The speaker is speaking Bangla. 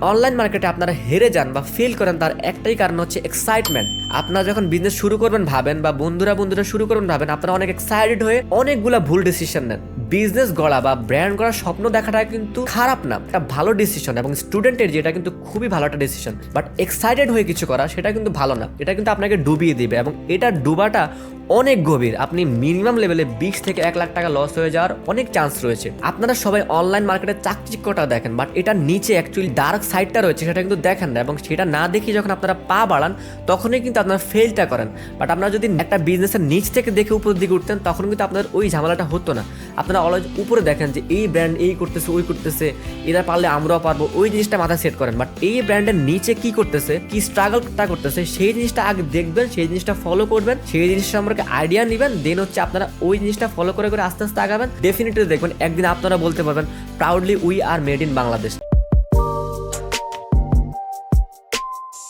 অনলাইন মার্কেটে আপনারা হেরে যান বা ফেল করেন তার একটাই কারণ হচ্ছে এক্সাইটমেন্ট। আপনারা যখন বিজনেস শুরু করবেন ভাবেন, বা বন্ধুরা শুরু করবেন ভাবেন, আপনারা অনেক এক্সাইটেড হয়ে অনেকগুলা ভুল ডিসিশন নেন। বিজনেস গড়া বা ব্র্যান্ড গড়ার স্বপ্ন দেখাটা কিন্তু খারাপ না, একটা ভালো ডিসিশন, এবং স্টুডেন্টের যেটা কিন্তু খুবই ভালো একটা ডিসিশন। বাট এক্সাইটেড হয়ে কিছু করা সেটা কিন্তু ভালো না, এটা কিন্তু আপনাকে ডুবিয়ে দিবে, এবং এটা ডুবাটা অনেক গভীর। আপনি মিনিমাম লেভেলে 20 থেকে 1 লাখ টাকা লস হয়ে যাওয়ার অনেক চান্স রয়েছে। আপনারা সবাই অনলাইন মার্কেটে চাকচিক্যটা দেখেন, বাট এটার নিচে অ্যাকচুয়ালি ডার্ক সাইডটা রয়েছে, সেটা কিন্তু দেখেন না, এবং সেটা না দেখে যখন আপনারা পা বাড়ান তখনই কিন্তু আপনারা ফেলটা করেন। বাট আপনারা যদি একটা বিজনেসের নিচ থেকে দেখে উপরের দিকে উঠতেন তখন কিন্তু আপনার ওই ঝামেলাটা হতো না। আপনারা অলওয়েজ উপরে দেখেন যে এই ব্র্যান্ড এই করতেছে, ওই করতেছে, এরা পারলে আমরাও পারবো, ওই জিনিসটা মাথায় সেট করেন। বাট এই ব্র্যান্ডের নিচে কি করতেছে, কি স্ট্রাগলটা করতেছে, সেই জিনিসটা আগে দেখবেন, সেই জিনিসটা ফলো করবেন, সেই জিনিসটা সম্পর্কে আইডিয়া নেবেন, দেন হচ্ছে আপনারা ওই জিনিসটা ফলো করে করে আস্তে আস্তে আগাবেন। ডেফিনেটলি দেখবেন একদিন আপনারা বলতে পারবেন proudly we are made in Bangladesh.